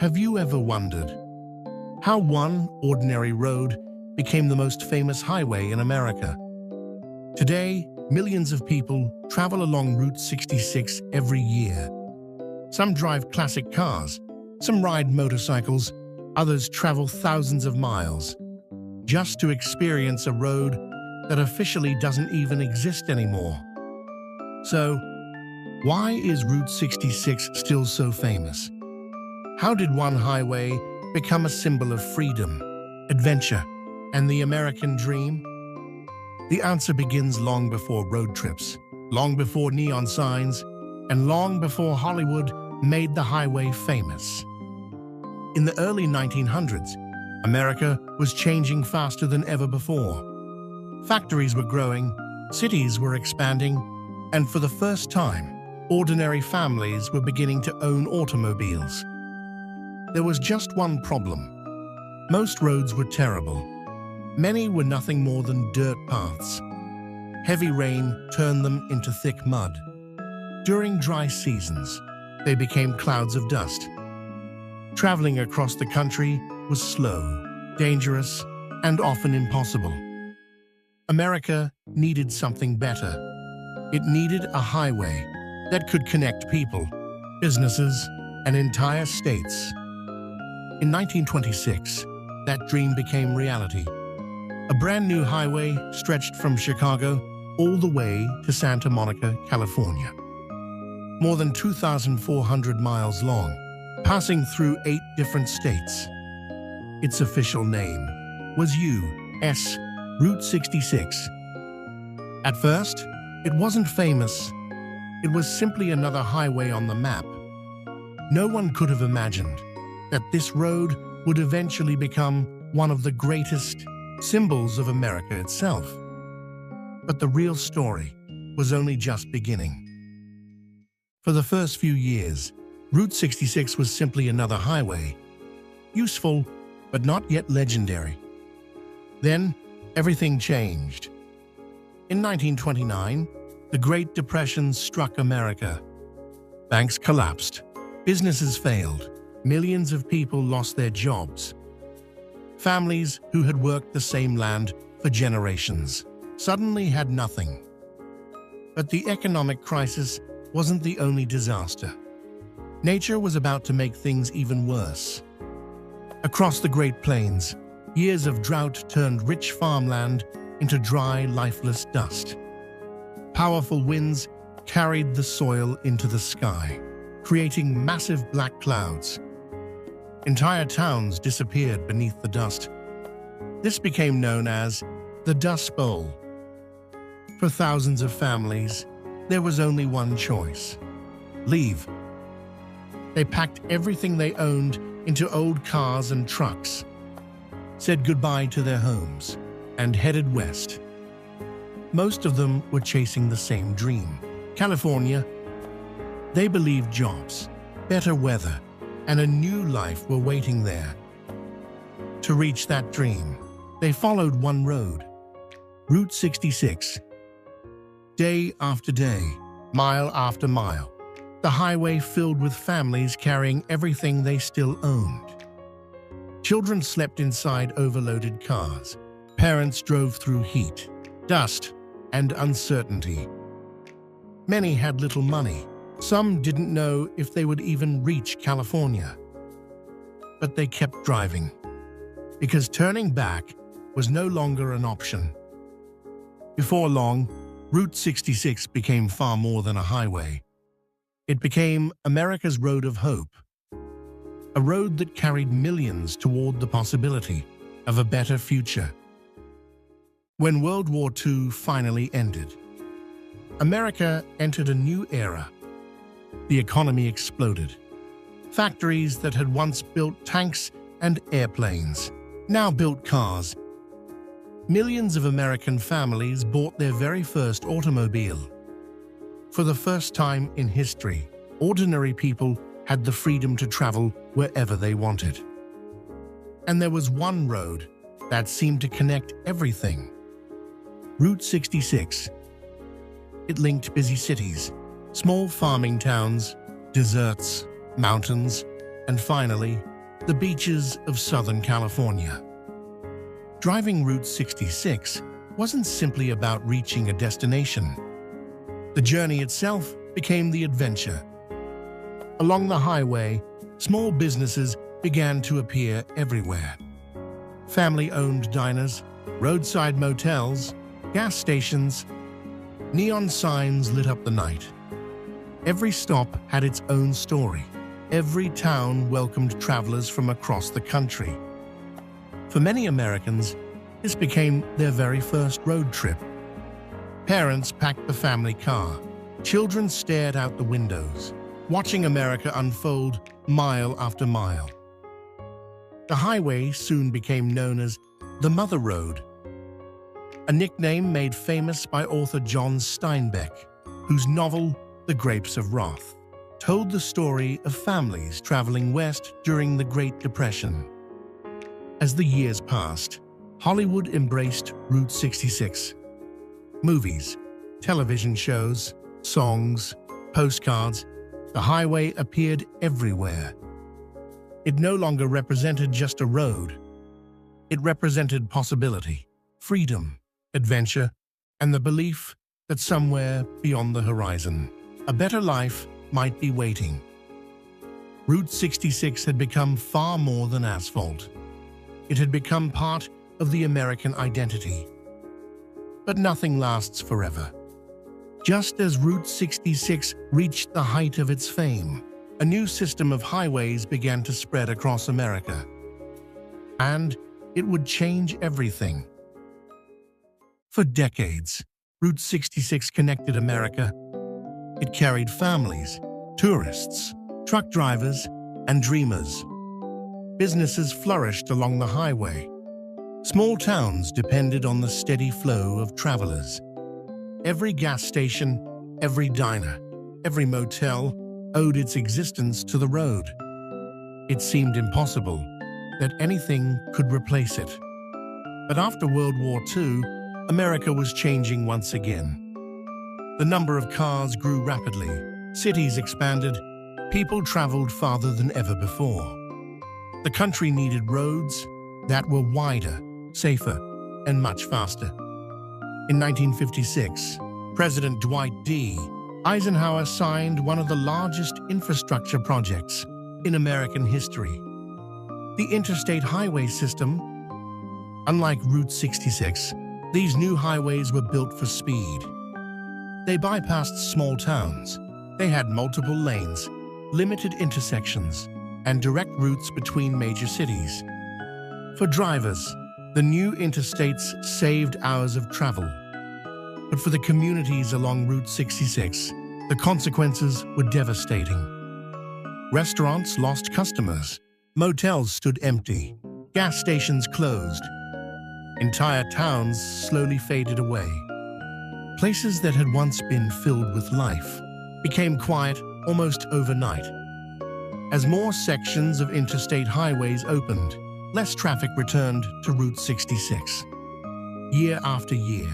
Have you ever wondered how one ordinary road became the most famous highway in America? Today, millions of people travel along Route 66 every year. Some drive classic cars, some ride motorcycles, others travel thousands of miles just to experience a road that officially doesn't even exist anymore. So, why is Route 66 still so famous? How did one highway become a symbol of freedom, adventure, and the American dream? The answer begins long before road trips, long before neon signs, and long before Hollywood made the highway famous. In the early 1900s, America was changing faster than ever before. Factories were growing, cities were expanding, and for the first time, ordinary families were beginning to own automobiles. There was just one problem. Most roads were terrible. Many were nothing more than dirt paths. Heavy rain turned them into thick mud. During dry seasons, they became clouds of dust. Traveling across the country was slow, dangerous, and often impossible. America needed something better. It needed a highway that could connect people, businesses, and entire states. In 1926, that dream became reality. A brand new highway stretched from Chicago all the way to Santa Monica, California. More than 2,400 miles long, passing through 8 different states. Its official name was U.S. Route 66. At first, it wasn't famous. It was simply another highway on the map. No one could have imagined that this road would eventually become one of the greatest symbols of America itself. But the real story was only just beginning. For the first few years, Route 66 was simply another highway, useful but not yet legendary. Then, everything changed. In 1929, the Great Depression struck America. Banks collapsed, businesses failed, millions of people lost their jobs. Families who had worked the same land for generations suddenly had nothing. But the economic crisis wasn't the only disaster. Nature was about to make things even worse. Across the Great Plains, years of drought turned rich farmland into dry, lifeless dust. Powerful winds carried the soil into the sky, creating massive black clouds. Entire towns disappeared beneath the dust. This became known as the Dust Bowl. For thousands of families, there was only one choice: leave. They packed everything they owned into old cars and trucks, said goodbye to their homes, and headed west. Most of them were chasing the same dream: California. They believed jobs, better weather, and a new life were waiting there. To reach that dream, they followed one road, Route 66. Day after day, mile after mile, the highway filled with families carrying everything they still owned. Children slept inside overloaded cars. Parents drove through heat, dust, and uncertainty. Many had little money. Some didn't know if they would even reach California. But they kept driving, because turning back was no longer an option. Before long, Route 66 became far more than a highway. It became America's road of hope, a road that carried millions toward the possibility of a better future. When World War II finally ended, America entered a new era. The economy exploded. Factories that had once built tanks and airplanes now built cars. Millions of American families bought their very first automobile. For the first time in history, ordinary people had the freedom to travel wherever they wanted. And there was one road that seemed to connect everything: Route 66. It linked busy cities, small farming towns, deserts, mountains, and finally, the beaches of Southern California. Driving Route 66 wasn't simply about reaching a destination. The journey itself became the adventure. Along the highway, small businesses began to appear everywhere. Family-owned diners, roadside motels, gas stations, neon signs lit up the night. Every stop had its own story. Every town welcomed travelers from across the country. For many Americans, this became their very first road trip. Parents packed the family car. Children stared out the windows, watching America unfold mile after mile. The highway soon became known as the Mother Road, a nickname made famous by author John Steinbeck, whose novel, The Grapes of Wrath, told the story of families traveling west during the Great Depression. As the years passed, Hollywood embraced Route 66. Movies, television shows, songs, postcards, the highway appeared everywhere. It no longer represented just a road. It represented possibility, freedom, adventure, and the belief that somewhere beyond the horizon, a better life might be waiting. Route 66 had become far more than asphalt. It had become part of the American identity. But nothing lasts forever. Just as Route 66 reached the height of its fame, a new system of highways began to spread across America. And it would change everything. For decades, Route 66 connected America. It carried families, tourists, truck drivers, and dreamers. Businesses flourished along the highway. Small towns depended on the steady flow of travelers. Every gas station, every diner, every motel owed its existence to the road. It seemed impossible that anything could replace it. But after World War II, America was changing once again. The number of cars grew rapidly, cities expanded, people traveled farther than ever before. The country needed roads that were wider, safer, and much faster. In 1956, President Dwight D. Eisenhower signed one of the largest infrastructure projects in American history. The Interstate Highway System. Unlike Route 66, these new highways were built for speed. They bypassed small towns. They had multiple lanes, limited intersections, and direct routes between major cities. For drivers, the new interstates saved hours of travel. But for the communities along Route 66, the consequences were devastating. Restaurants lost customers, motels stood empty, gas stations closed. Entire towns slowly faded away. Places that had once been filled with life became quiet almost overnight. As more sections of interstate highways opened, less traffic returned to Route 66. Year after year,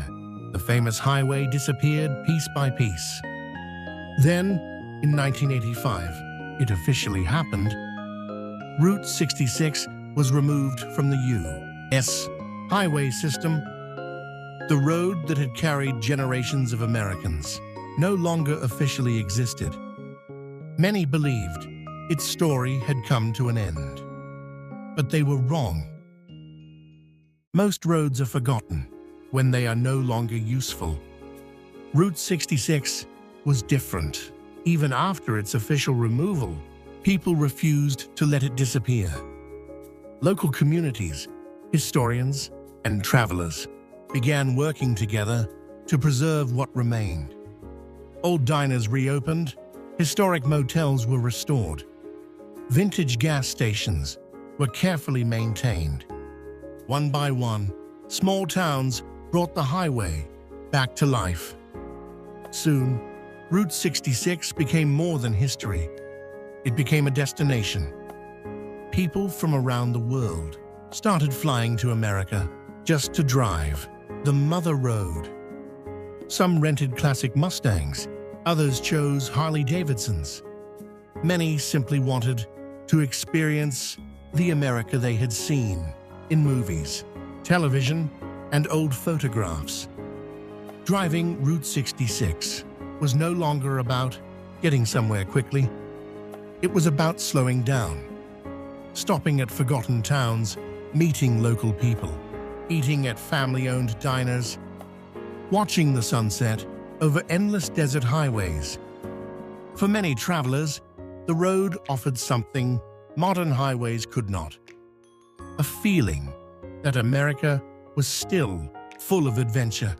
the famous highway disappeared piece by piece. Then, in 1985, it officially happened. Route 66 was removed from the U.S. highway system. The road that had carried generations of Americans no longer officially existed. Many believed its story had come to an end. But they were wrong. Most roads are forgotten when they are no longer useful. Route 66 was different. Even after its official removal, people refused to let it disappear. Local communities, historians, and travelers began working together to preserve what remained. Old diners reopened, historic motels were restored. Vintage gas stations were carefully maintained. One by one, small towns brought the highway back to life. Soon, Route 66 became more than history. It became a destination. People from around the world started flying to America just to drive the Mother Road. Some rented classic Mustangs, others chose Harley-Davidsons. Many simply wanted to experience the America they had seen in movies, television, and old photographs. Driving Route 66 was no longer about getting somewhere quickly. It was about slowing down, stopping at forgotten towns, meeting local people, eating at family-owned diners, watching the sunset over endless desert highways. For many travelers, the road offered something modern highways could not: a feeling that America was still full of adventure.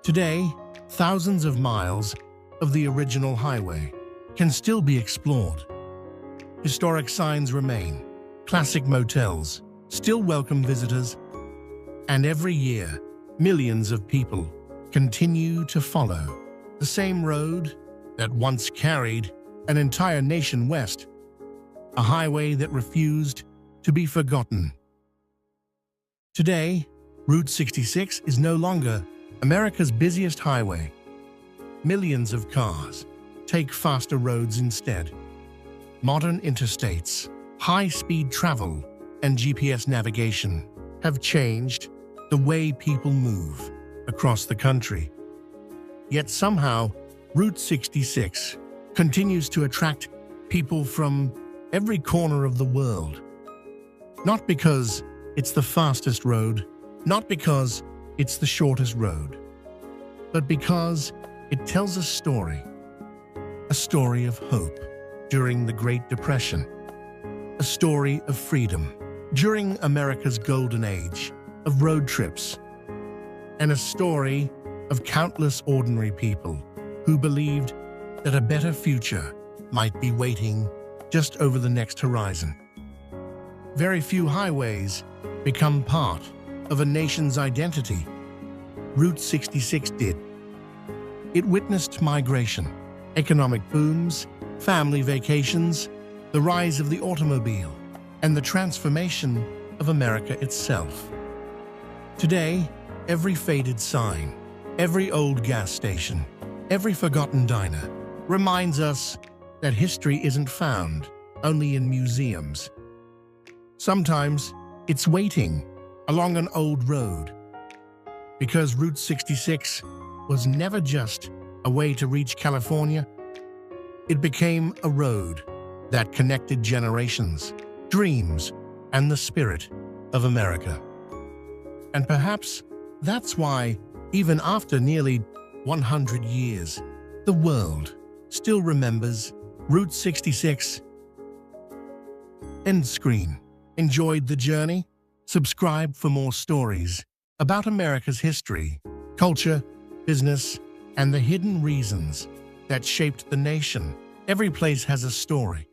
Today, thousands of miles of the original highway can still be explored. Historic signs remain, classic motels still welcome visitors, and every year, millions of people continue to follow the same road that once carried an entire nation west, a highway that refused to be forgotten. Today, Route 66 is no longer America's busiest highway. Millions of cars take faster roads instead. Modern interstates, high-speed travel, and GPS navigation have changed the way people move across the country. Yet somehow, Route 66 continues to attract people from every corner of the world. Not because it's the fastest road, not because it's the shortest road, but because it tells a story of hope during the Great Depression, a story of freedom during America's golden age of road trips, and a story of countless ordinary people who believed that a better future might be waiting just over the next horizon. Very few highways become part of a nation's identity. Route 66 did. It witnessed migration, economic booms, family vacations, the rise of the automobile, and the transformation of America itself. Today, every faded sign, every old gas station, every forgotten diner reminds us that history isn't found only in museums. Sometimes it's waiting along an old road, because Route 66 was never just a way to reach California. It became a road that connected generations, dreams, and the spirit of America. And perhaps that's why, even after nearly 100 years, the world still remembers Route 66. End screen. Enjoyed the journey? Subscribe for more stories about America's history, culture, business, and the hidden reasons that shaped the nation. Every place has a story.